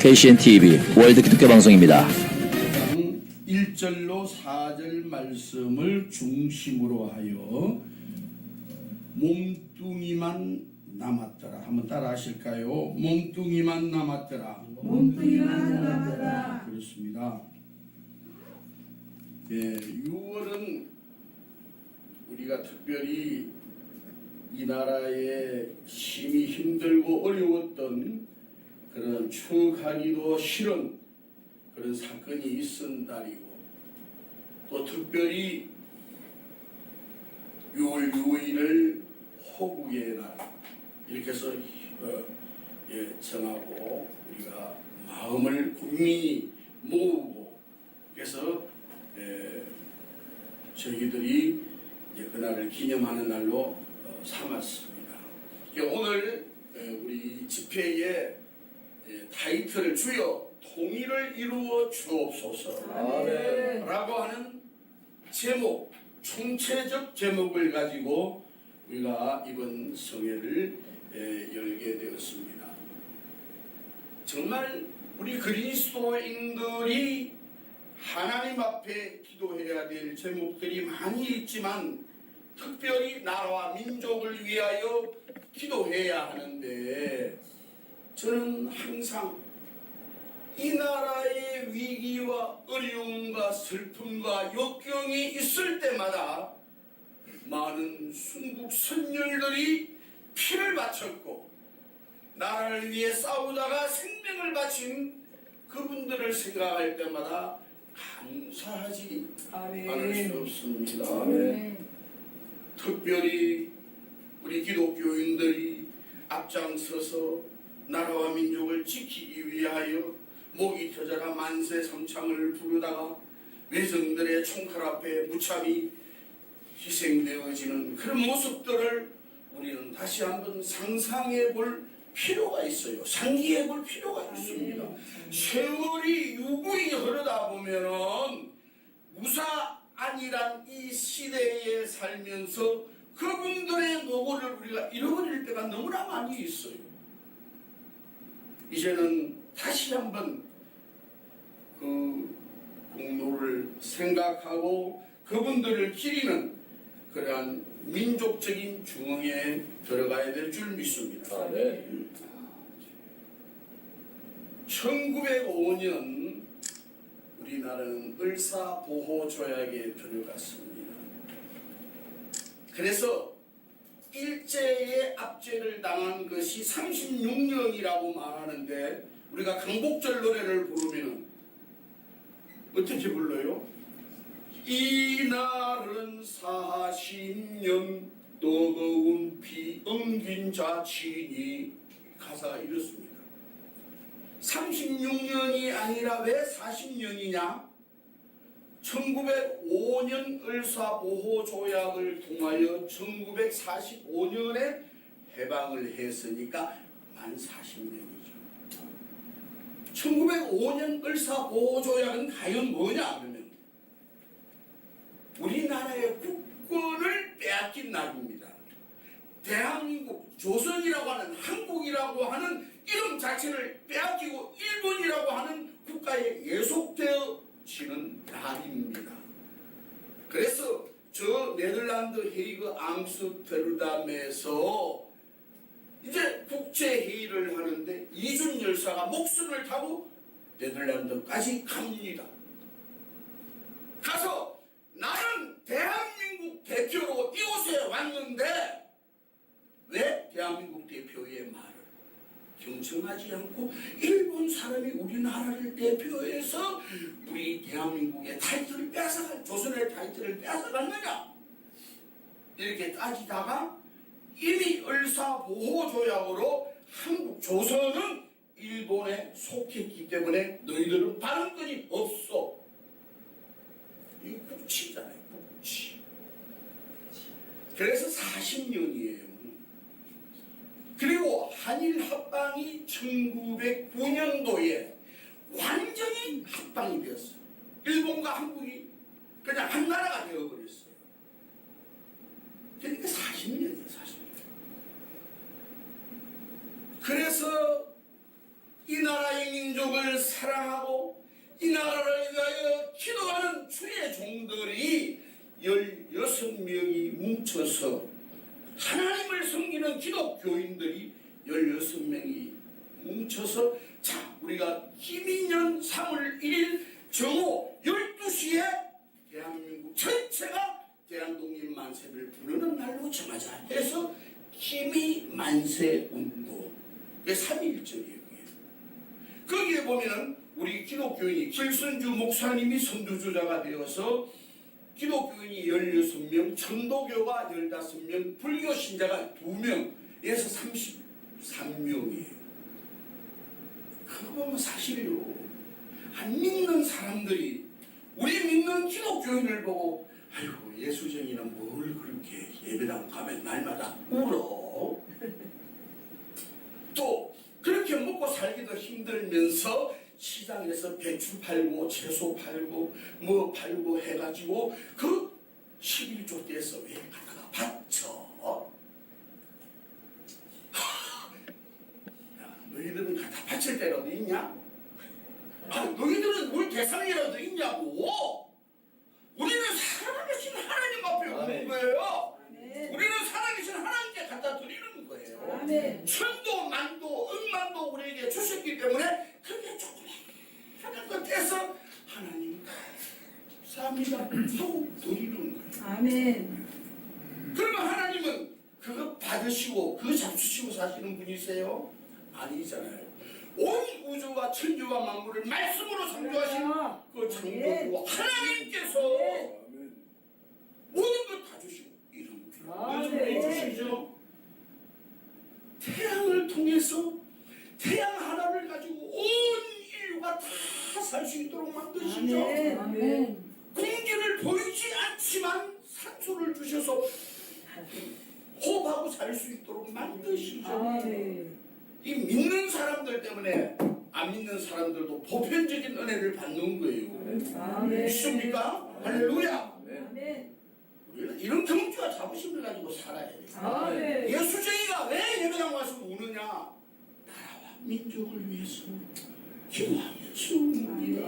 KCN-TV 월드 기독교 방송입니다. 1절로 4절 말씀을 중심으로 하여 몸뚱이만 남았더라. 한번 따라 하실까요? 몸뚱이만 남았더라. 몸뚱이만 남았더라. 그렇습니다. 예, 6월은 우리가 특별히 이 나라에 심히 힘들고 어려웠던 그런 추억하기도 싫은 그런 사건이 있은 달이고, 또 특별히 6월 6일을 호국의 날 이렇게 해서 정하고 우리가 마음을 국민이 모으고, 그래서 저희들이 이제 그날을 기념하는 날로 삼았습니다. 오늘 우리 집회의 타이틀을 주여 통일을 이루어 주옵소서 라고 하는 제목, 총체적 제목을 가지고 우리가 이번 성회를 열게 되었습니다. 정말 우리 그리스도인들이 하나님 앞에 기도해야 될 제목들이 많이 있지만, 특별히 나라와 민족을 위하여 기도해야 하는데, 저는 항상 이 나라의 위기와 어려움과 슬픔과 역경이 있을 때마다 많은 순국 선열들이 피를 바쳤고 나라를 위해 싸우다가 생명을 바친 그분들을 생각할 때마다 감사하지 않을 수 없습니다. 특별히 우리 기독교인들이 앞장서서 나라와 민족을 지키기 위하여 목이 터져라 만세 삼창을 부르다가 외정들의 총칼 앞에 무참히 희생되어지는 그런 모습들을 우리는 다시 한번 상상해 볼 필요가 있어요. 상기해 볼 필요가 있습니다. 세월이 유구히 흐르다 보면은 무사안이란 이 시대에 살면서 그분들의 노고를 우리가 잃어버릴 때가 너무나 많이 있어요. 이제는 다시 한번 그 공로를 생각하고 그분들을 기리는 그러한 민족적인 중흥에 들어가야 될 줄 믿습니다. 1905년 우리나라는 을사보호조약에 들어갔습니다. 그래서 일제의 압제를 당한 것이 36년이라고 말하는데, 우리가 강복절 노래를 부르면 어떻게 불러요? 이날은 40년 뜨거운 피 엉긴 자치니, 가사가 이렇습니다. 36년이 아니라 왜 40년이냐? 1905년 을사보호조약을 통하여 1945년에 해방을 했으니까 만 40년이죠. 1905년 을사보호조약은 과연 뭐냐 그러면 우리나라의 국권을 빼앗긴 날입니다. 대한민국, 조선이라고 하는, 한국이라고 하는 이름 자체를 빼앗기고 일본이라고 하는 국가에 예속되어지는 날입니다. 그래서 저 네덜란드 헤이그 암스테르담에서 이제 국제회의를 하는데 이준 열사가 목숨을 타고 네덜란드까지 갑니다. 가서 나는 대한민국 대표로 이곳에 왔는데 왜 대한민국 대표의 말을 경청하지 않고 일본 사람이 우리나라를 대표해서 우리 대한민국의 타이틀을 뺏어간, 조선의 타이틀을 뺏어갔느냐, 이렇게 따지다가 이미 을사보호조약으로 한국, 조선은 일본에 속했기 때문에 너희들은 발언권이 없어. 이 국치잖아요, 국치. 그래서 40년이에요. 그리고 한일 합방이 1909년도에 완전히 합방이 되었어요. 일본과 한국이 그냥 한 나라가 되어버렸어요. 16명이 뭉쳐서 하나님을 섬기는 기독교인들이 16명이 뭉쳐서 자 우리가 김인년 3월 1일 정오 12시에 대한민국 전체가 대한독립 만세를 부르는 날로 정하자 해서 김이 만세 운동 그게 3.1절이에요. 거기에 보면은 우리 기독교인이 길선주 목사님이 선두주자가 되어서 기독교인이 16명, 천도교가 15명, 불교 신자가 2명에서 33명이에요. 그거 보면 사실요. 안 믿는 사람들이 우리 믿는 기독교인을 보고 아이고 예수쟁이는 뭘 그렇게 예배당 가면 날마다 울어. 또 그렇게 먹고 살기도 힘들면서 시장에서 배추 팔고 채소 팔고 뭐 팔고 해가지고 그 11조 떼서 왜 갖다가 바쳐? 야, 너희들은 갖다 바칠 때라도 있냐? 아, 너희들은 뭘 대상이라도 있냐고? 우리는 살아계신 하나님 앞에 오는 거예요. 우리는 살아계신 하나님께 갖다 드리는 거예요. 아멘. 천도 만도 억만도 우리에게 주셨기 때문에 그게 조금 하는 것 떼서 하나님 감사합니다 하고 드리는 거예요. 아멘. 그러면 하나님은 그거 받으시고 그거 잡수시고 사시는 분이세요? 아니잖아요. 온 우주와 천지와 만물을 말씀으로 창조하신 그 창조주 하나님께서 모든 걸 다 주시고 이런 왜 주시죠? 태양을 통해서 태양 하나를 가지고 온 인류가 다 살 수 있도록 만드시죠. 아멘. 공기를 보이지 않지만 산소를 주셔서 호흡하고 살 수 있도록 만드시죠. 아멘. 이 믿는 사람들 때문에 안 믿는 사람들도 보편적인 은혜를 받는 거예요. 아멘. 믿습니까? 할렐루야. 아멘. 우리는 이런 경주와 자부심을 가지고 살아야 돼요. 아멘. 예수쟁이가 왜 예배당 와서 우느냐? 나라와 민족을 위해서 기도하면서 웁니다.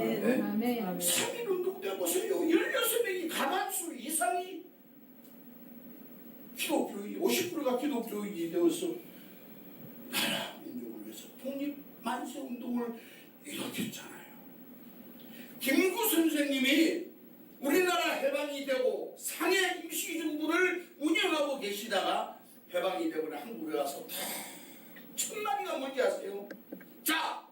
아멘. 3.1 운동 때 보세요. 16명이 가만수 이상이 기독교인, 50%가 기독교인이 되어서 나라 민족을 위해서 독립 만세 운동을 일으켰잖아요. 김구 선생님이 우리나라 해방이 되고 상해 임시정부를 운영하고 계시다가 해방이 되고 한국에 와서 첫 마디가 뭔지 아세요? 자,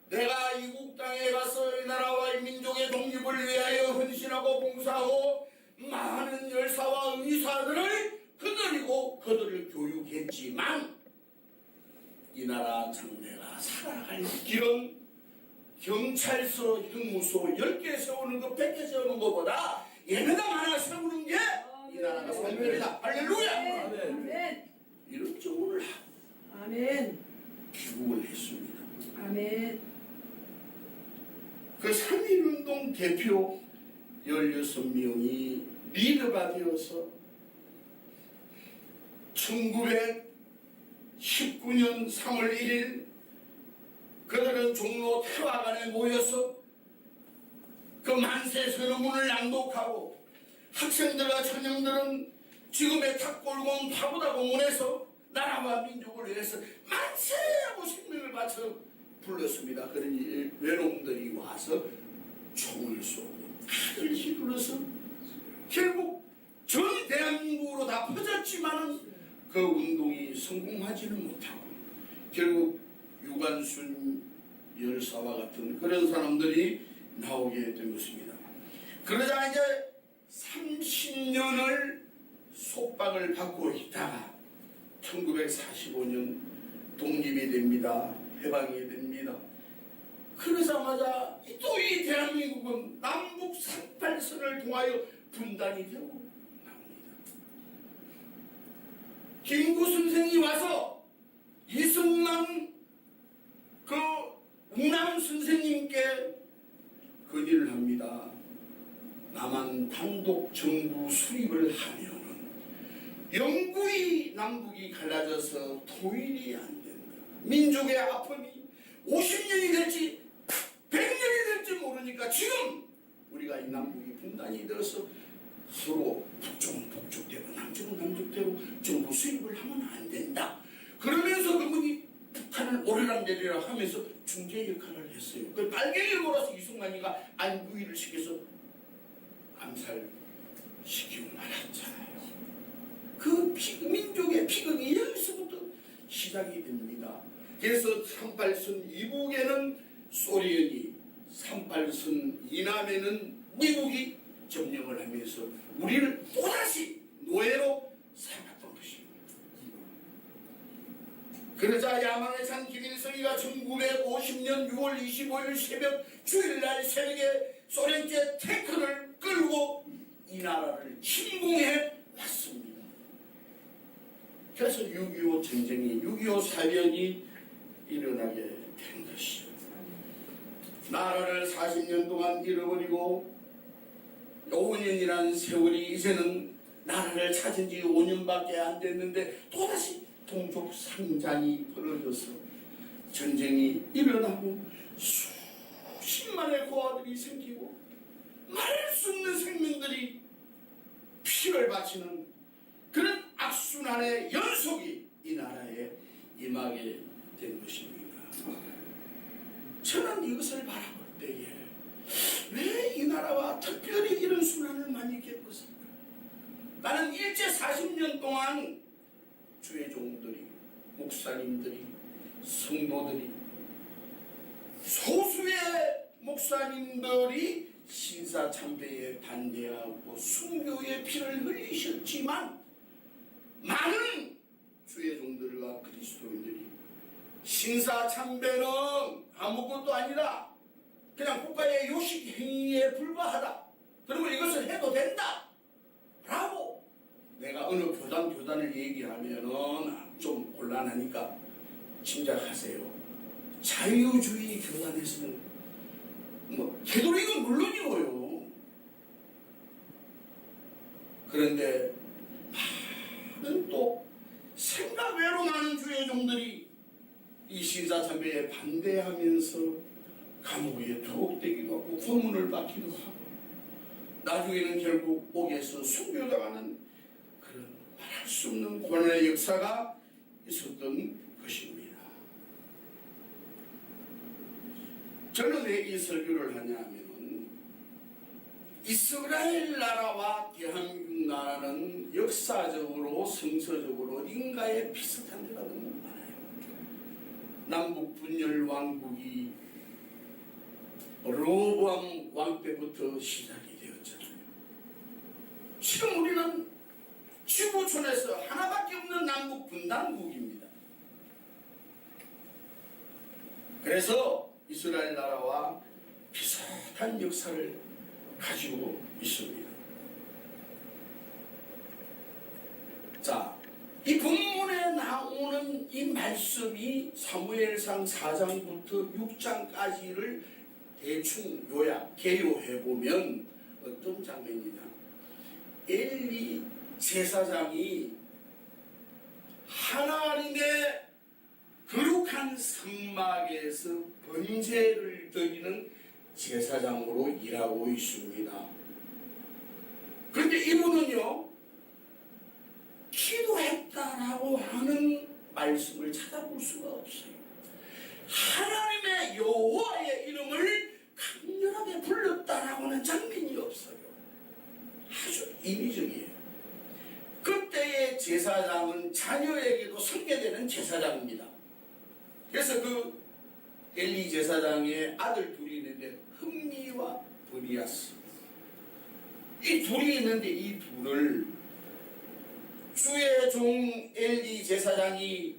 내가 이국 땅에 가서 이 나라와 이 민족의 독립을 위하여 헌신하고 봉사하고 많은 열사와 의사들을 거느리고 그들을 교육했지만 이 나라 장래가 살아갈 길은 경찰서, 형무소 10개 세우는 거 100개 세우는 것보다 예배당 하나 세우는 게 이 나라가 살 길이다. 할렐루야. 아멘. 이런 정을 하고 아멘. 귀국을 했습니다. 아멘. 그 3.1운동 대표 16명이 리더가 되어서 1919년 3월 1일 그들은 종로 태화관에 모여서 그 만세 선언문을 낭독하고 학생들과 청년들은 지금의 탁골공 파고다 공원에서 나라와 민족을 위해서 만세하고 생명을 바쳐 불렀습니다. 그러니 외놈들이 와서 총을 쏘고 칼을 휘둘러서 결국 전 대한민국으로 다 퍼졌지만은 그 운동이 성공하지는 못하고 결국 유관순 열사와 같은 그런 사람들이 나오게 된 것입니다. 그러자 이제 30년을 속박을 받고 있다가 1945년 독립이 됩니다. 해방이 됩니다. 그러자마자 또 이 대한민국은 남북 38선을 통하여 분단이 되고 나옵니다. 김구 선생이 와서 이승만 그 우남 선생님께 건의를 합니다. 남한 단독 정부 수립을 하면은 영구히 남북이 갈라져서 통일이 안 된다. 민족의 아픔이 50년이 될지 100년이 될지 모르니까 지금 우리가 이 남북이 분단이 되어서 서로 북쪽은 북쪽대로 남쪽은 남쪽대로 정부 수입을 하면 안 된다. 그러면서 그분이 북한을 오르락내리락 하면서 중재 역할을 했어요. 그 빨갱이를 몰아서 이승만이가 안구이를 시켜서 암살시키고 말았잖아요. 그 민족의 피극이 여기서부터 시작이 됩니다. 그래서 38선 이북에는 소련이, 38선 이남에는 미국이 점령을 하면서 우리를 또다시 노예로 삼았던 것입니다. 그러자 야망에 찬 김일성이가 1950년 6월 25일 새벽 주일날 새벽에 소련제 탱크를 끌고 이 나라를 침공해 왔습니다. 그래서 6.25 전쟁이 6.25 사변이 일어나게 된 것이죠. 나라를 40년 동안 잃어버리고 5년이라는 세월이 이제는 나라를 찾은 지 5년밖에 안 됐는데 또다시 동족 상장이 벌어져서 전쟁이 일어나고 수십만의 고아들이 생기고 말할 수 없는 생명들이 피를 바치는 그런 악순환의 연속이 이 나라에 임하게 된 것입니다. 저는 이것을 바라볼 때에 왜 이 나라와 특별히 이런 순환을 많이 겪었을까? 나는 일제 40년 동안 주의 종들이, 목사님들이, 성도들이, 소수의 목사님들이 신사참배에 반대하고 순교의 피를 흘리셨지만 많은 주의 종들과 그리스도인들이 신사참배는 아무것도 아니라 그냥 국가의 요식 행위에 불과하다. 그러면 이것을 해도 된다. 라고 내가 어느 교단을 얘기하면은 좀 곤란하니까 짐작하세요. 자유주의 교단에서는 개도릭은 물론이고요. 그런데 많은 또 생각 외로 많은 주의 종들이 이 신사참배에 반대하면서 감옥에 투옥되기도 하고 고문을 받기도 하고 나중에는 결국 옥에서 순교당하는 그런 말할 수 없는 고난의 역사가 있었던 것입니다. 저는 왜 이 설교를 하냐 하면은 이스라엘 나라와 대한민국 나라는 역사적으로 성서적으로 어딘가에 비슷한 데가 너무 많아요. 남북 분열 왕국이 로보암 왕 때부터 시작이 되었잖아요. 지금 우리는 지구촌에서 하나밖에 없는 남북 분단국입니다. 그래서 이스라엘 나라와 비슷한 역사를 가지고 있습니다. 자, 이 본문에 나오는 이 말씀이 사무엘상 4장부터 6장까지를 대충 요약, 개요해보면 어떤 장면이냐. 엘리 제사장이 하나님의 거룩한 성막에서 번제를 드리는 제사장으로 일하고 있습니다. 그런데 이분은요, 기도했다라고 하는 말씀을 찾아볼 수가 없어요. 하나님의 여호와의 이름을 강렬하게 불렀다라고 하는 장면이 없어요. 아주 인위적이에요. 그때의 제사장은 자녀에게도 선계되는 제사장입니다. 그래서 그 엘리 제사장의 아들 둘이 있는데 흠미와 브니아스, 이 둘이 있는데 이 둘을 주의 종 엘리 제사장이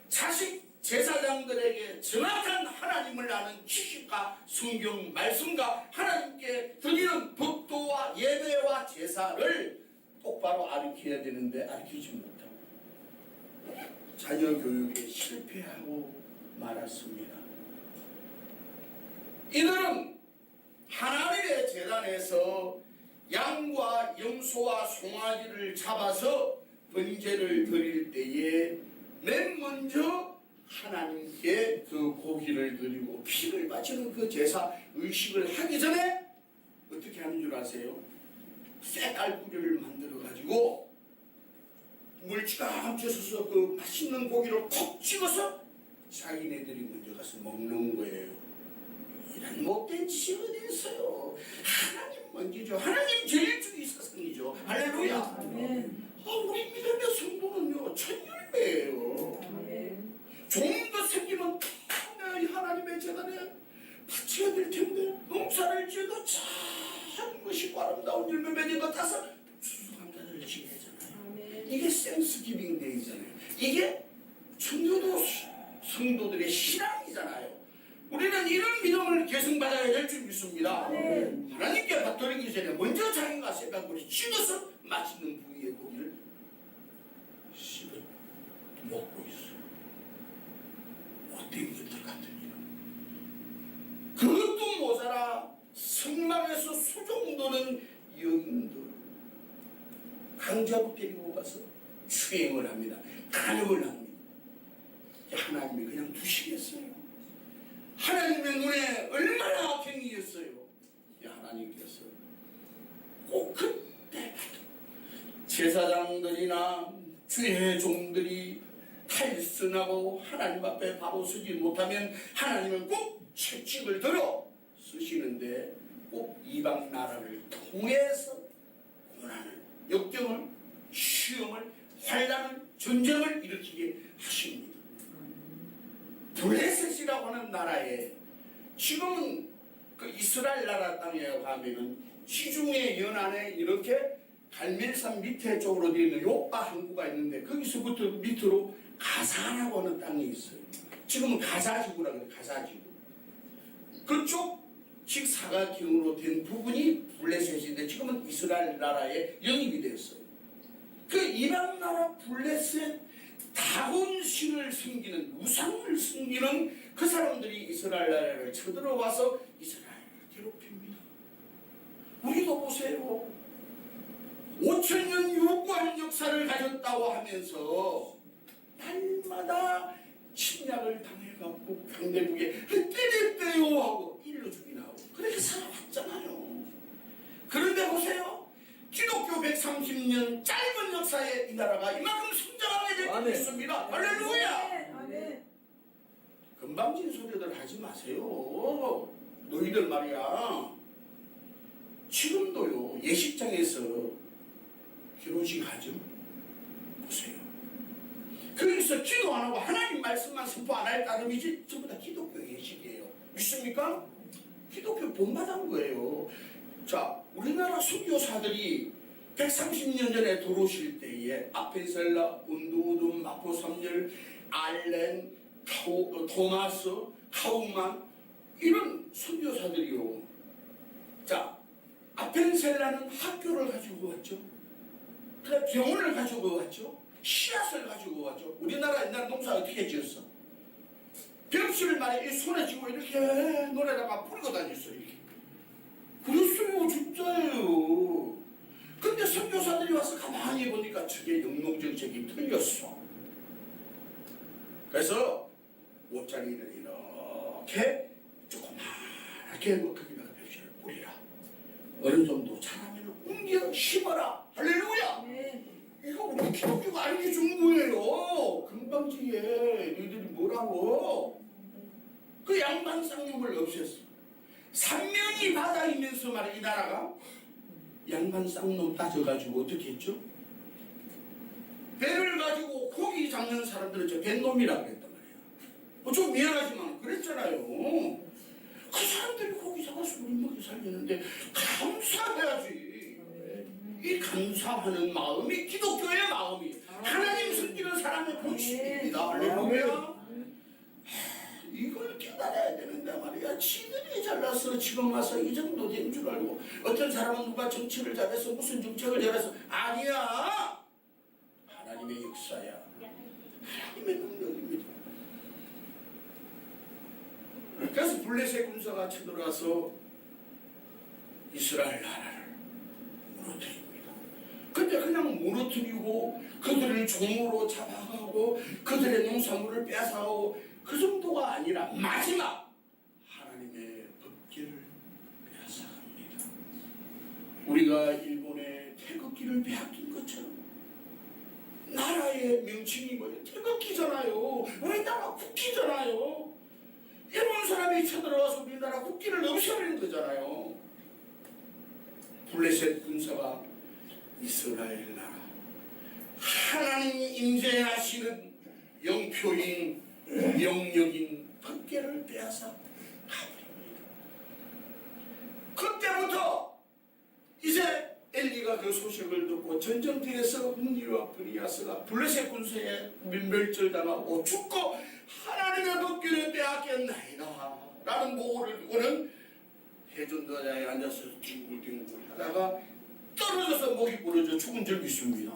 자식 제사장들에게 정확한 하나님을 아는 지식과 성경 말씀과 하나님께 드리는 법도와 예배와 제사를 똑바로 가르쳐야 되는데 가르치지 못하고 자녀 교육에 실패하고 말았습니다. 이들은 하나님의 제단에서 양과 염소와 송아지를 잡아서 번제를 드릴 때에 맨 먼저 하나님께 그 고기를 드리고 피를 바치는 그 제사 의식을 하기 전에 어떻게 하는 줄 아세요? 쇠갈구리를 만들어가지고 물지가 합쳐서 그 맛있는 고기를 콕 찍어서 자기네들이 먼저 가서 먹는 거예요. 이런 못된 짓이 어디 있어요. 하나님 먼저죠. 하나님 제일주의 사상이죠. 할렐루야. 아멘. 우리 믿음의 성도는요 천율배예요. 아멘. 종도 생기면 이 하나님의 재단에 바쳐야 될 텐데 농사를 지어도 참 멋있고 아름다운 열매 맺은 것 따서 수수감사를 지어야 되잖아요. 아멘. 이게 센스기빙 데이잖아요. 이게 성도들의 신앙이잖아요. 우리는 이런 믿음을 계승받아야 될 줄 믿습니다. 아멘. 하나님께 받들기 전에 먼저 자기가 생각으로 찍어서 맛있는 부위의 고기를 씹어 먹고 있어. 못된 것들 같은 이름. 그것도 모자라 성막에서 수종도는 여인들 강자부 데리고 가서 추행을 합니다. 간음을 합니다. 하나님이 그냥 두시겠어요? 하나님의 눈에 얼마나 악행이었어요. 하나님께서 꼭 그때 제사장들이나 주의 종들이 탈선하고 하나님 앞에 바로 서지 못하면 하나님은 꼭 채찍을 들어 쓰시는데 꼭 이방 나라를 통해서 고난을, 역경을, 시험을, 환난을, 전쟁을 일으키게 하십니다. 블레셋이라고 하는 나라에 지금은 그 이스라엘 나라 땅에 가면은 지중해 연안에 이렇게 갈멜산 밑에 쪽으로 되어 있는 요빠 항구가 있는데 거기서부터 밑으로 가사라고 하는 땅이 있어요. 지금은 가사지구라고 해요. 가사지구. 그쪽 직사각형으로 된 부분이 블레셋인데 지금은 이스라엘 나라에 영입이 되었어요. 그 이방 나라 블레셋 다곤 신을 섬기는 우상을 섬기는 그 사람들이 이스라엘 나라를 쳐들어와서 이스라엘을 괴롭힙니다. 우리도 보세요. 5,000년 유구한 역사를 가졌다고 하면서 날마다 침략을 당해갖고 강대국에 때렸대요 하고 일로 죽이나 하고 그렇게 살아왔잖아요. 그런데 보세요. 기독교 130년 짧은 역사에 이 나라가 이만큼 성장하게 되고 있습니다. 할렐루야. 아멘. 금방진 소리들 하지 마세요. 너희들 말이야. 지금도요 예식장에서 결혼식 하죠. 보세요. 거기서 기도 안 하고 하나님 말씀만 선포 안 할 따름이지 전부 다 기독교 예식이에요. 믿습니까? 기독교 본받은 거예요. 자, 우리나라 선교사들이 130년 전에 들어오실 때에 아펜셀라, 운두우둠, 마포삼열, 알렌, 토마스, 카우만 이런 선교사들이요. 자, 아펜셀라는 학교를 가지고 왔죠. 그다음 병원을 가지고 왔죠. 씨앗을 가지고 왔죠. 우리나라 옛날 농사 어떻게 지었어? 벽수를 말해 이 손에 쥐고 이렇게 노래다가 뿌리고 다녔어요. 이렇게. 그랬어요. 진짜예요. 근데 선교사들이 와서 가만히 보니까 저게 영농정책이 틀렸어. 그래서 옷자리를 이렇게 조그맣게 거기다가 벽수를 뿌리라. 어느 정도 자라면 옮겨 심어라. 할렐루야. 아멘. 이거 우리 기독교가 알려준 거예요. 금방지에 너희들이 뭐라고? 그 양반 쌍놈을 없앴어. 삼면이 바다이면서 말이야 이 나라가 양반 쌍놈 따져가지고 어떻게 했죠? 배를 가지고 고기 잡는 사람들은 저 뱃놈이라고 그랬단 말이야. 좀 미안하지만 그랬잖아요. 그 사람들이 고기 잡아서 우리 먹이 살리는데 감사해야지. 이 감사하는 마음이 기독교의 마음이 하나님 섬기는 사람의 본심입니다. 할렐루야. 이걸 깨달아야 되는데 말이야. 지들이 잘나서 지금 와서 이 정도 된 줄 알고 어떤 사람은 누가 정치를 잘해서 무슨 정책을 잘해서 아니야. 하나님의 역사야. 하나님의 능력입니다. 그래서 블레셋 군사가 쳐들어와서 이스라엘 나라를 무너뜨립니다. 근데 그냥 무너뜨리고 그들을 종으로 잡아가고 그들의 농산물을 뺏어가고 그 정도가 아니라 마지막 하나님의 법궤를 빼앗아갑니다. 우리가 일본의 태극기를 빼앗긴 것처럼 나라의 명칭이 뭐예요? 태극기잖아요. 우리나라 국기잖아요. 일본 사람이 쳐들어와서 우리나라 국기를 없애버린 거잖아요. 블레셋 군사가 이스라엘 나라 하나님이 임재하시는 영표인 영역인 법궤를 빼앗아 가버립니다. 그때부터 이제 엘리가 그 소식을 듣고 전쟁터에서 흠니와 브리아스가 블레셋 군사에 멸절당하고 죽고 하나님의 법궤를 빼앗겼나이다 라는 보고를 듣고는 해전도자에 앉아서 뒹굴뒹굴 하다가 떨어져서 목이 부러져 죽은 적이 있습니다.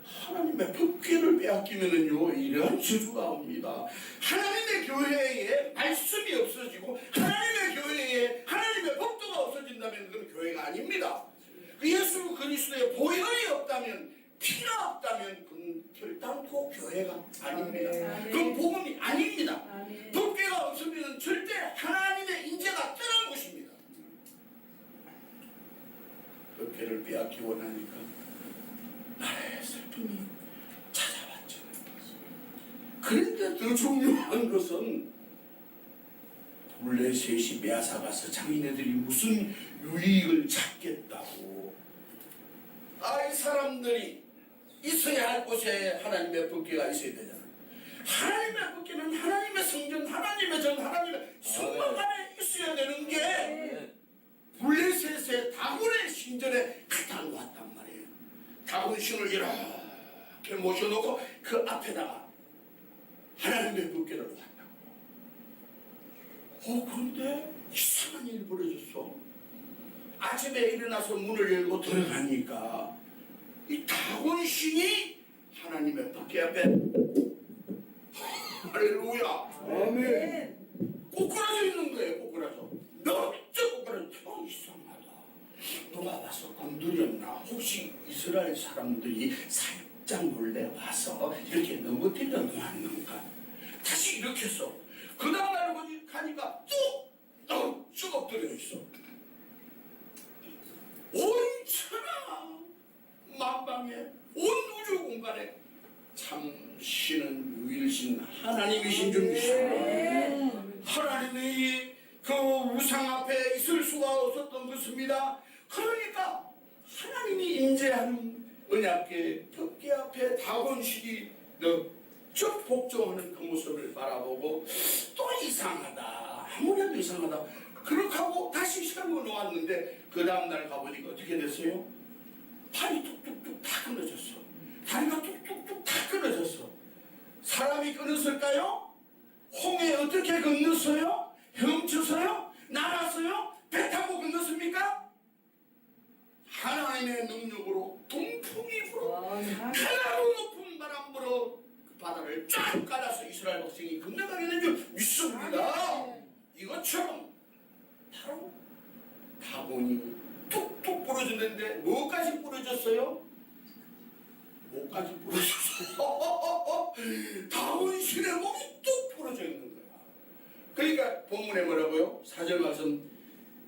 하나님의 법궤를 빼앗기면은요 이러한 저주가 옵니다. 하나님의 교회에 말씀이 없어지고 하나님의 교회에 하나님의 법도가 없어진다면 그건 교회가 아닙니다. 그 예수 그리스도의 보혈이 없다면 피가 없다면 그건 결단코 교회가 아닙니다. 그건 복음이 아닙니다. 법궤가 없으면 절대 하나님의 인재가 떠난 것입니다. 법궤를 빼앗기고 나니까 나라의 슬픔이 찾아왔죠. 그런데 더 중요한 것은 블레셋이 빼앗아가서 자기네들이 무슨 유익을 찾겠다고 이 사람들이 있어야 할 곳에 하나님의 법궤가 있어야 되잖아요. 하나님의 법궤는 하나님의 성전, 하나님의 전, 하나님의 성막 안에 있어야 되는 게 블레셋의 다곤의 신전에 갖다 놓았단 말이에요. 다곤신을 이렇게 모셔놓고 그 앞에다가 하나님의 법궤를 놓았다고. 그런데 이상한 일이 벌어졌어. 아침에 일어나서 문을 열고 들어가니까 이 다곤신이 하나님의 법궤 앞에 할렐루야 아멘. 꼬꾸라져 있는 거예요. 꼬꾸라져 몇 꼬꾸라져. 이상하다. 누가 와서 건드렸나. 혹시 이스라엘 사람들이 살짝 몰래 와서 이렇게 넘어뜨려 놓았는가. 다시 이렇게 했어. 그 다음날 가니까 쭉 엎드려 있어. 온 천하 만방에 온 우주 공간에 참 신은 유일신 하나님이신 줄 믿습니다. 하나님이 그 우상 앞에 있을 수가 없었던 것입니다. 그러니까 하나님이 임재하는 언약궤 법궤 앞에 다곤신이 쭉 복종하는 그 모습을 바라보고 또 이상하다. 아무래도 이상하다. 그렇게 하고 다시 시간을 놓았는데 그 다음날 가보니까 어떻게 됐어요? 팔이 뚝뚝뚝 다 끊어졌어. 다리가 뚝뚝뚝 다 끊어졌어. 사람이 끊었을까요? 홍해 어떻게 건넜어요? 헤엄쳐서요? 날았어요? 배 타고 건넜습니까? 하나님의 능력으로 동풍이 불어 하나로 높은 바람 불어 그 바다를 쫙 깔아서 이스라엘 백성이 건너가게 된 줄 믿습니다. 이것처럼 바로 다곤이 뚝뚝 부러졌는데 뭐까지 부러졌어요? 목까지 부러졌어요. 다곤신의 목이 뚝 부러져 있는 거야. 그러니까 본문에 뭐라고요? 4절 말씀.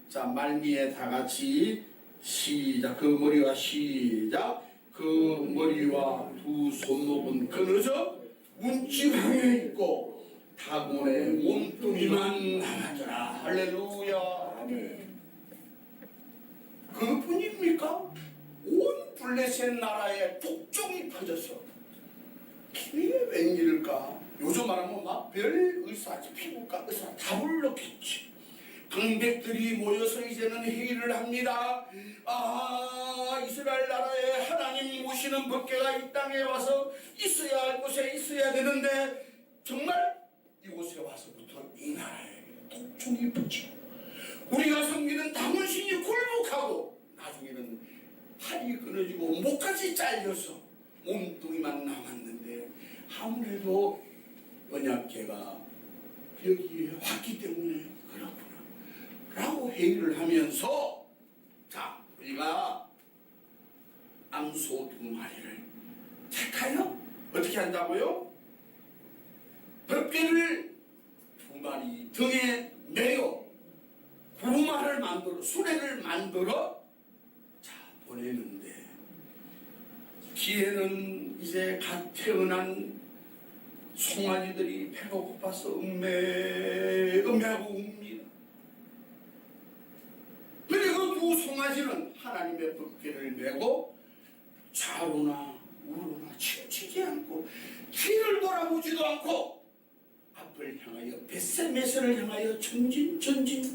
자, 말미에 다 같이 시작. 그 머리와 시작. 그 머리와 두 손목은 끊어져 문지방에 있고 다곤의 몸뚱이만 남았더라. 할렐루야. 그뿐입니까? 온 블레셋 나라에 독종이 퍼졌어. 이게 웬일일까? 요즘 말하면 막 별 의사, 피부과 의사 다 불렀겠지. 방백들이 모여서 이제는 회의를 합니다. 이스라엘 나라에 하나님이 모시는 법궤가 이 땅에 와서 있어야 할 곳에 있어야 되는데 정말 이곳에 와서부터 이 나라에 독종이 퍼지고 우리가 섬기는 다곤신이 굴복하고 나중에는 팔이 끊어지고 목까지 잘려서 몸뚱이만 남았는데 아무래도 언약궤가 여기에 왔기 때문에 그렇구나 라고 회의를 하면서 자, 우리가 암소 2마리를 택하여 어떻게 한다고요? 법궤를 2마리 등에 매어 구마를 만들어 수레를 만들어 보내는데 길에는 이제 갓 태어난 송아지들이 배가 고파서 음매하고 웁니다. 근데 그 두 송아지는 하나님의 법궤를 메고 좌로나 우로나 치우치지 않고 뒤를 돌아보지도 않고 앞을 향하여 벳세메스를 향하여 전진.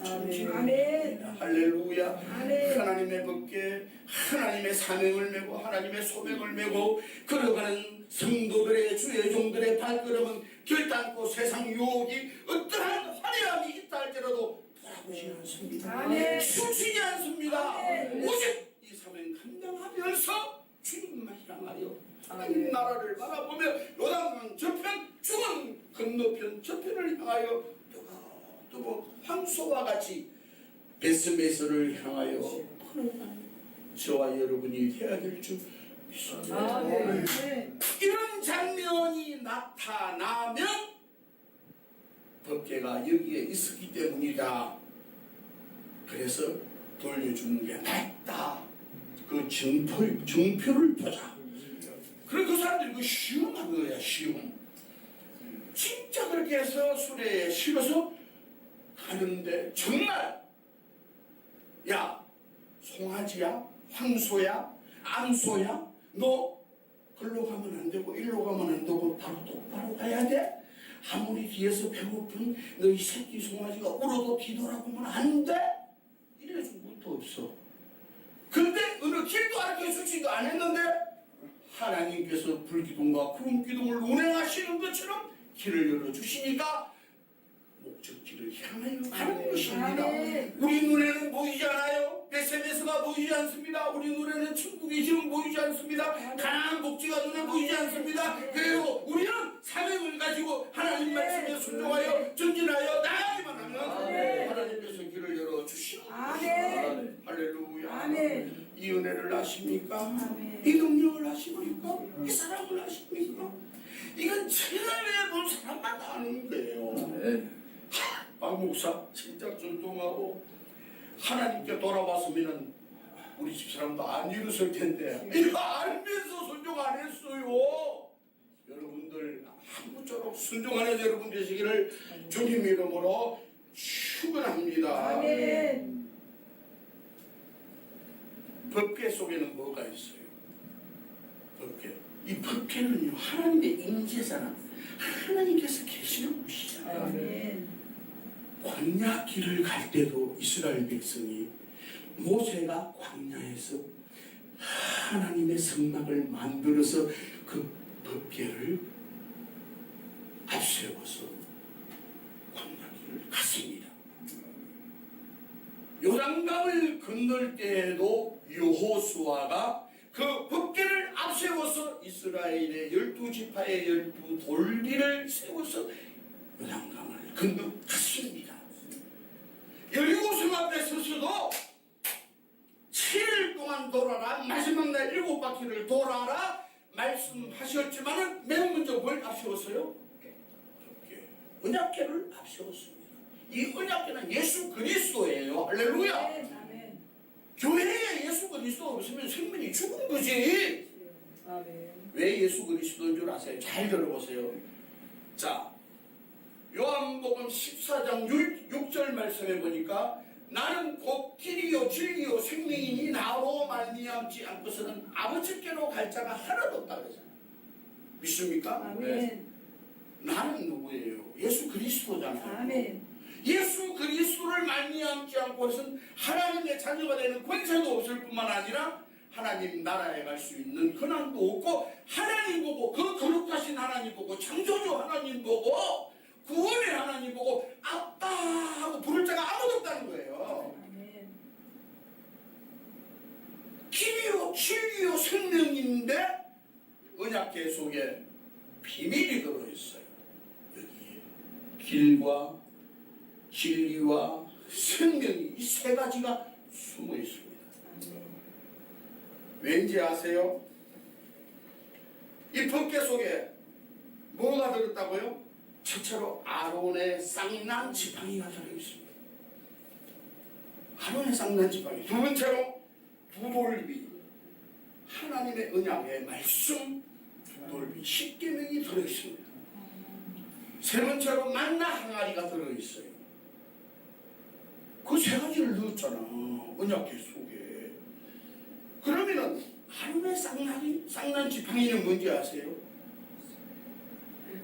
아멘. 할렐루야. 아멘. 하나님의 법궤, 하나님의 사명을 메고 하나님의 소명을 메고 걸어가는 성도들의 주의 종들의 발걸음은 결단코 세상 유혹이 어떠한 화려함이 있다 할지라도 돌아보지 않습니다. 아멘. 치우치지 않습니다. 아멘. 오직 이 사명 감당하면서 주님만 향하여 하나님 나라를 바라보며 요단강 저편 중앙 건너편 저편을 향하여 뜨거뜨거 황소와 같이 베스메스를 향하여 걸어가는 저와 여러분이 되어야 될 줄 믿습니다. 아멘. 이런 장면이 나타나면 법궤가 여기에 있었기 때문이다. 그래서 돌려주는 게 낫다. 그 증표를 보자. 그래 그 사람들이 그 시험한 거야. 시험. 진짜 그렇게 해서 수레에 실어서 가는데 정말 야 송아지야 황소야 암소야 너 글로 가면 안 되고 일로 가면 안 되고 바로 똑바로 가야 돼. 아무리 뒤에서 배고픈 너희 새끼 송아지가 울어도 뒤돌아보면 안 돼. 이래준 것도 없어. 근데 어느 길도 알려주지도 않았는데 하나님께서 불기둥과 구름기둥을 운행하시는 것처럼 길을 열어주시니까 목적지를 향하여 가는 것입니다. 아멘. 우리 눈에는 보이지 않아요. 베세메스가 보이지 않습니다. 우리 눈에는 천국이 지금 보이지 않습니다. 가나안 복지가 눈에 보이지 않습니다. 그리고 우리는 사명을 가지고 하나님 말씀에 순종하여 전진하여 나가기만 하면 하나님께서 길을 열어주시오. 아멘. 할렐루야. 아멘. 이 은혜를 아십니까? 아멘. 이 능력을 아십니까? 이 사랑을 아십니까? 이건 체험해 본 사람만 아는 거예요. 네. 박 목사 진짜 존중하고 하나님께 돌아왔으면 우리 집사람도 안 이rus을 텐데 이거 알면서 순종 안 했어요. 여러분들 아무쪼록 순종하는 여러분 되시기를 주님 이름으로 축원합니다. 아멘. 법궤 속에는 뭐가 있어요? 법궤. 이 법궤는요 하나님의 임재잖아. 하나님께서 계시는 곳이잖아요. 아멘. 광야 길을 갈 때도 이스라엘 백성이 모세가 광야에서 하나님의 성막을 만들어서 그 법궤를 앞세워서 광야 길을 갔습니다. 요단강을 건널 때에도 여호수아가 그 법궤를 앞세워서 이스라엘의 12지파의 12돌리를 세워서 요단강을 건너갔습니다. 여리고성 앞에 서서도 7일 동안 돌아라 마지막 날 7바퀴를 돌아라 말씀하셨지만 맨 먼저 뭘 앞세웠어요? 법궤. 언약궤를 앞세웠습니다. 이 언약궤는 예수 그리스도예요. 할렐루야. 아멘. 교회에 예수 그리스도 없으면 생명이 죽은 거지. 아멘. 왜 예수 그리스도인 줄 아세요? 잘 들어보세요. 자, 요한복음 14장 6절 말씀해 보니까 나는 곧 길이요 진리요 생명이니 나로 말미암지 않고서는 아버지께로 갈 자가 하나도 없다 그러잖아요. 믿습니까? 아멘. 나는 누구예요? 예수 그리스도잖아요. 아멘. 예수 그리스도를 말미암지 않고서는 하나님의 자녀가 되는 권세도 없을 뿐만 아니라 하나님 나라에 갈 수 있는 권한도 없고 하나님 보고 그 거룩하신 하나님 보고 창조주 하나님 보고 구원의 하나님 보고 아빠 하고 부를 자가 아무도 없다는 거예요. 아멘. 길이요 진리요 생명인데 언약궤 속에 비밀이 들어있어요. 여기에 길과 진리와 생명이 이 세 가지가 숨어 있습니다. 아멘. 왠지 아세요? 이 법궤 속에 뭐가 들었다고요? 첫째로 아론의 쌍난 지팡이가 들어있습니다. 아론의 쌍난 지팡이. 두 번째로 두 돌비. 하나님의 언약의 말씀 두 돌비 10계명이 들어있습니다. 세 번째로 만나 항아리가 들어있어요. 그 세 가지를 넣었잖아, 언약궤 속에. 그러면은 하루에 쌍난 지팡이는 뭔지 아세요?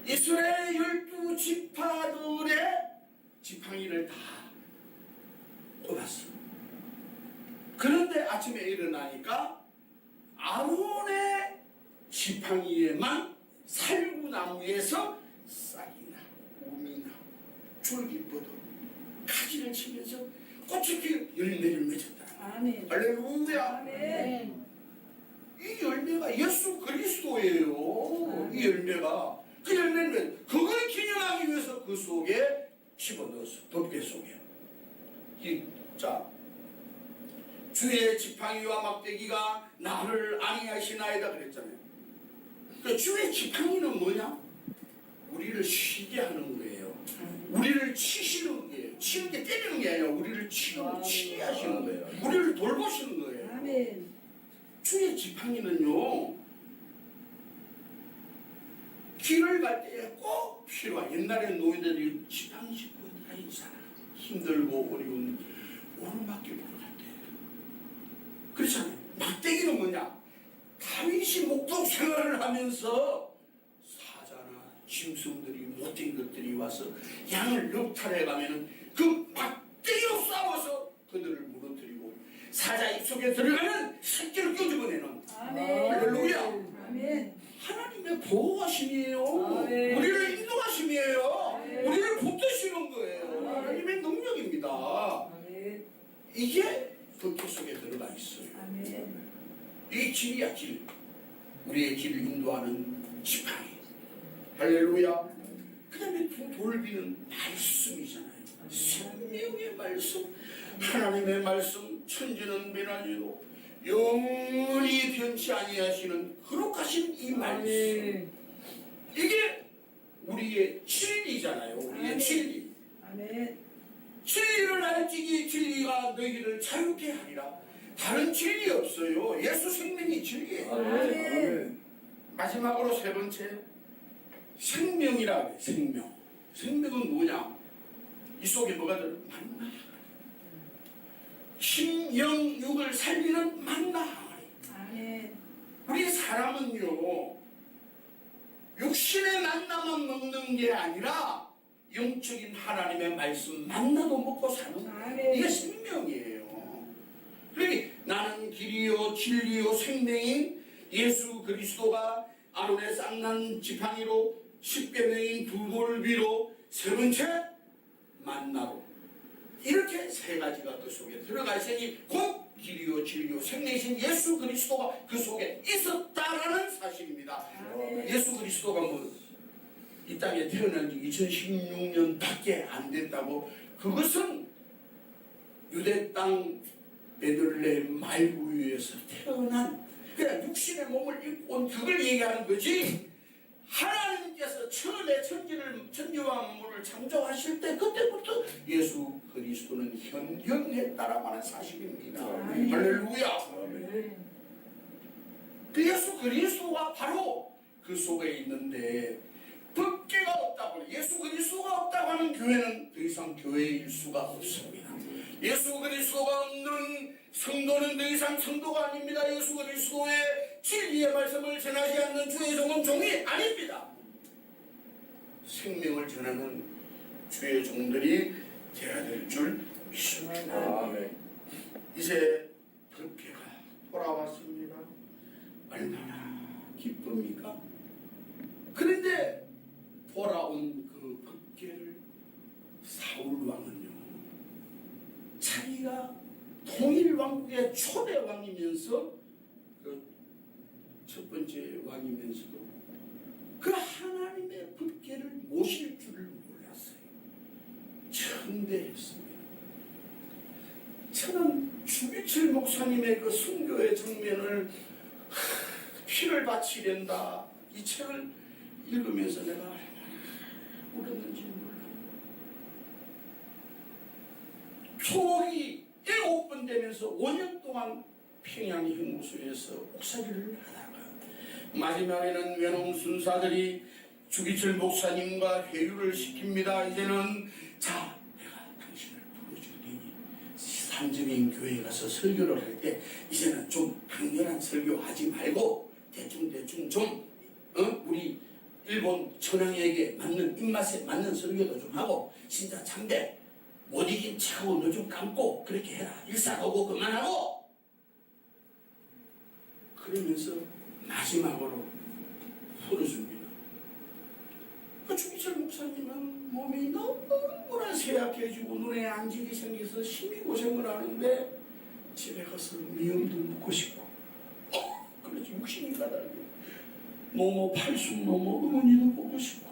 이스라엘 12지파들의 지팡이를 다 꼽았어. 그런데 아침에 일어나니까 아론의 지팡이에만 살구나무에서 싹이 나고 우미 나고 줄기 뻗어 가지를 치면서 꽃이 피어 열매를 맺었다. 아멘. 할렐루야. 아멘. 이 열매가 예수 그리스도예요. 이 열매가. 그 열매는 그걸 기념하기 위해서 그 속에 집어넣었어. 덮개 속에. 자, 주의 지팡이와 막대기가 나를 안위하시나이다 그랬잖아요. 그 주의 지팡이는 뭐냐? 우리를 쉬게 하는 거예요. 우리를 치시는 거예요. 치는 게 때리는 게 아니라 우리를 치게 하시는 거예요. 우리를 돌보시는 거예요. 아멘. 주의 지팡이는요, 길을 갈 때에 꼭 필요한. 옛날에 노인들이 지팡이 짚고 다니잖아. 힘들고 어려운 오르막길 보러 갈 때. 그렇잖아요. 막대기는 뭐냐? 다윗이 목동 생활을 하면서 사자나 짐승들이 못된 것들이 와서 양을 역탈해 가면은 그 막대기로 싸워서 그들을 무너뜨리고 사자 입속에 들어가는 새끼를 끄집어내는. 아멘. 할렐루야. 아멘. 하나님의 보호하심이에요. 아멘. 우리를 인도하심이에요. 아멘. 우리를 붙드시는 거예요. 아멘. 하나님의 능력입니다. 아멘. 이게 덮개 속에 들어가 있어요. 아멘. 이 길이야, 길. 우리의 길을 인도하는 지팡이. 할렐루야. 그 다음에 두 돌비는 말씀이잖아요. 생명의 말씀. 하나님의 말씀. 천지는 변하지도 영원히 변치 아니하시는 거룩하신 이 말씀. 아멘. 이게 우리의 진리잖아요. 우리의 아멘. 진리. 아멘. 진리를 알지기 진리가 너희를 자유케 하리라. 다른 진리 없어요. 예수 생명이 진리예요. 아멘. 마지막으로 세 번째, 생명이라 그래. 생명. 생명은 뭐냐? 이 속에 뭐가 들어? 만나. 심영육을 살리는 만나. 아멘. 우리 사람은요, 육신의 만나만 먹는 게 아니라 영적인 하나님의 말씀 만나도 먹고 사는 거예요. 아멘. 이게 생명이에요. 그러니 나는 길이요 진리요 생명인 예수 그리스도가 아론의 쌍난 지팡이로 십계명인 두 돌비로 세 번째 만나로 이렇게 세 가지가 그 속에 들어가 있으니 곧 길이요 진리요 생명이신 예수 그리스도가 그 속에 있었다라는 사실입니다. 아멘. 예수 그리스도가 뭐 이 땅에 태어난 지 2016년밖에 안 됐다고. 그것은 유대 땅 베들레헴 말구유에서 태어난 그냥 육신의 몸을 입고 온 그걸 얘기하는 거지. 하나님께서 처음에 천지와 만물을 창조하실 때 그때부터 예수 그리스도는 현경했다라고 하는 사실입니다. 아멘. 할렐루야. 아멘. 그 예수 그리스도가 바로 그 속에 있는데 법계가 없다고, 예수 그리스도가 없다고 하는 교회는 더 이상 교회일 수가 없습니다. 예수 그리스도가 없는 성도는 더 이상 성도가 아닙니다. 예수 그리스도의 진리의 말씀을 전하지 않는 주의 종은 종이 아닙니다. 생명을 전하는 주의 종들이 되어야 될 줄 믿습니다. 아멘. 이제 법계가 돌아왔습니다. 얼마나 기쁩니까? 그런데 돌아온 그 법계를 사울 왕은요, 자기가 통일 왕국의 초대 왕이면서 그 첫 번째 왕이면서도 그 하나님의 법계를 모실 줄을 몰랐어요. 천대했습니다. 저는 주기철 목사님의 그 순교의 장면을 피를 바치련다 이 책을 읽으면서 내가 얼마나 울었는지 몰라요. 초기 7번 되면서 5년 동안 평양 형무소에서 옥살이를 하다가 마지막에는 외놈 순사들이 주기철 목사님과 회유를 시킵니다. 이제는 자, 내가 당신을 불러줄 테니 삼정인 교회에 가서 설교를 할 때 이제는 좀 강렬한 설교하지 말고 대충 좀 우리 일본 천황에게 맞는 입맛에 맞는 설교도 좀 하고 진짜 참대 못 이긴 척하고 너 좀 감고 그렇게 해라. 일사하고 그만하고 그러면서 마지막으로 풀어줍니다. 주기철 목사님은 몸이 너무나 쇠약해지고 눈에 안질이 생겨서 심히 고생을 하는데 집에 가서 미음도 먹고 싶고 그렇지 육신이 가다니 모모 팔순 모모 어머니도 보고 싶고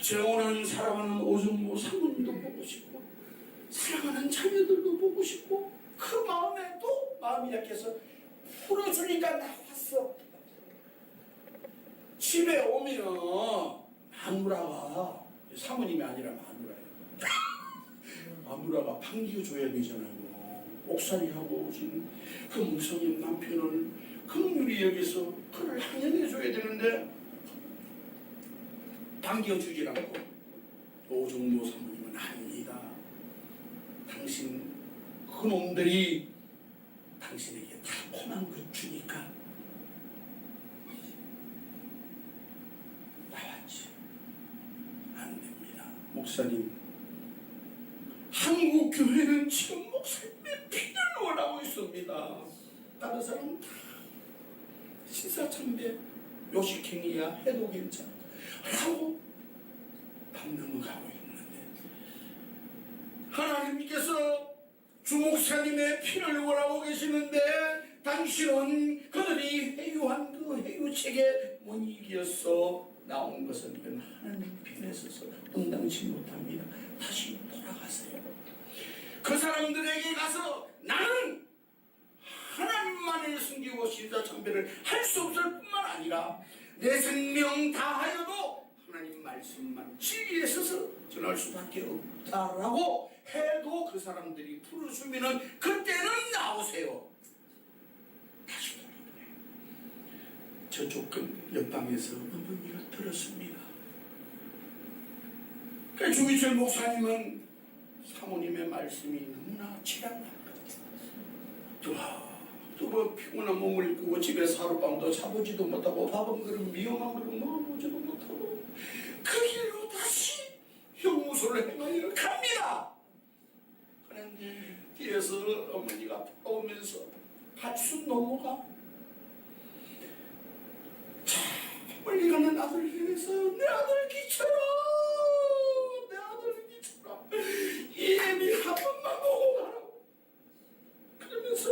재혼한 사랑하는 오정모 사모님도 보고 싶고 사랑하는 자녀들도 보고 싶고 그 마음에 또 마음이 약해서 풀어주니까 나왔어. 집에 오면 마누라가 사모님이 아니라 마누라예요. 마누라가 반겨줘야 되잖아요. 옥살이하고 지금 그 무성인 남편을 긍휼히 여기서 그를 항연해줘야 되는데 반겨주질 않고 오정모 사모님은 아닙니다. 당신 그놈들이 당신에게 달콤한 것 주니까 나왔지. 안 됩니다. 목사님, 한국 교회는 지금 목사님의 피를 원하고 있습니다. 다른 사람은 다 신사참배 요식행위야 해도 괜찮아 라고 밤 넘어가고 있는데 하나님께서 주목사님의 피를 원하고 계시는데 당신은 그들이 회유한 그 회유책에 못 이겨서 나온 것은 이건 하나님 편에 서서 응당치 못합니다. 다시 돌아가세요. 그 사람들에게 가서 나는 하나님만을 숨기고 신사참배를 할 수 없을 뿐만 아니라 내 생명 다하여도 하나님 말씀만 진리에 서서 전할 수밖에 없다라고 해도 그 사람들이 풀어주면은 그때는 나오세요. 다시 돌아보내요. 저쪽 옆방에서 어머니가 들었습니다. 그 주기철 목사님은 사모님의 말씀이 너무나 지략나거든요. 또 피곤한 몸을 이끌고 집에 하룻밤도 자보지도 못하고 밥 한 그릇 미엄한 그릇 먹어보지도 못하고 그 길로 다시 형무소를 행하여 갑니다. 그런데 뒤에서 어머니가 오면서 밭순 넘어가 자 멀리 가는 아들을 향해서 내 아들 기쳐라 내 아들 기쳐라 이 애미 한 번만 보고 가라고 그러면서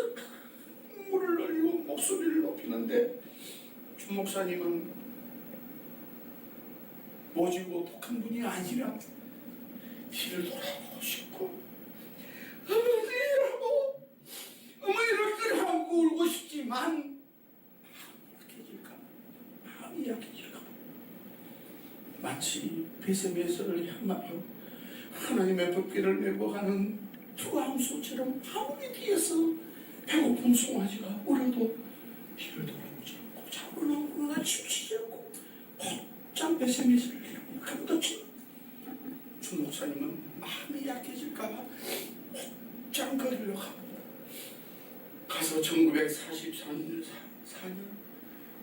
물을 흘리고 목소리를 높이는데 주 목사님은 모지고 독한 분이 아니라 뒤를 돌아보고 싶고 어머니라고 어머니를 끌어안고 울고 싶지만 마음이 약해질까 봐 마치 베세메서를 향하여 하나님의 법궤를 메고 가는 두 암소처럼 아무리 뒤에서 배고픈 송아지가 울어도 뒤를 돌아보지 않고 잡으러 나오거나 침치지 않고 곧장 베세메서를 향하여 감독지 주 목사님은 마음이 약해질까봐 곧장 거리로 갑니다. 가서 1944년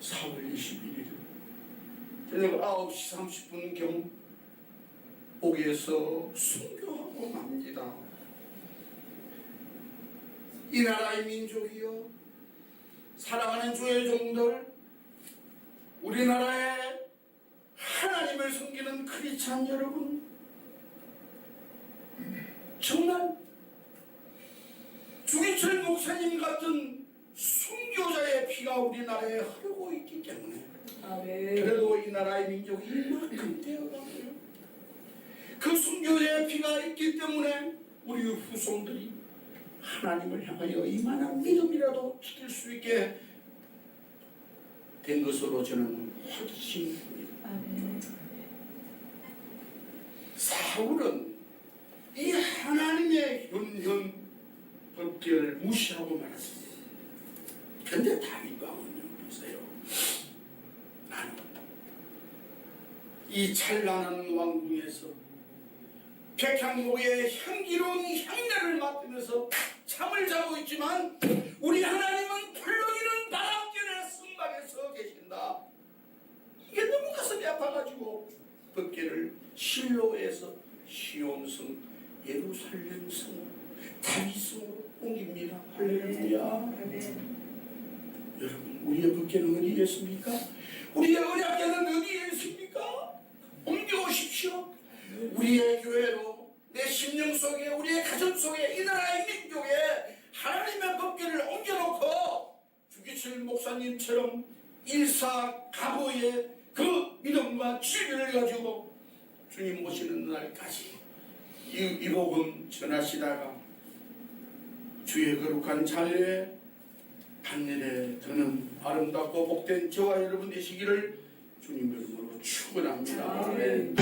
4월 21일 저녁 9시 30분경 옥에서 순교하고 맙니다. 이 나라의 민족이여 사랑하는 주의 종들 우리나라의 하나님을 섬기는 크리스찬 여러분 정말 주기철 목사님 같은 순교자의 피가 우리나라에 흐르고 있기 때문에 그래도 이 나라의 민족이 이만큼 되어가고요. 그 순교자의 피가 있기 때문에 우리 후손들이 하나님을 향하여 이만한 믿음이라도 지킬 수 있게 된 것으로 저는 확신합니다. 사울은 이 하나님의 현현 법궤를 무시하고 말았습니다. 근데 다윗왕은요, 보세요. 나는 이 찬란한 왕궁에서 백향목의 향기로운 향내를 맡으면서 잠을 자고 있지만 우리 하나님은 펄럭이는 바람결의 승막에 서 계신다. 이게 너무 가슴이 아파가지고 법궤를 실로에서 시온성 예루살렘성 다윗성으로 옮깁니다. 할렐루야. 아멘. 여러분, 우리의 법궤는 어디에 있습니까? 우리의 언약궤는 어디에 있습니까? 옮겨오십시오. 우리의 교회로, 내 심령 속에, 우리의 가정 속에, 이 나라의 민족에 하나님의 법궤를 옮겨놓고 주기철 목사님처럼 일사가보의 그 믿음과 진리를 가지고 주님 모시는 날까지 이 복음 전하시다가 주의 거룩한 자녀에 하늘에 드는 아름답고 복된 저와 여러분 되시기를 주님 이름으로 축원합니다. 아멘.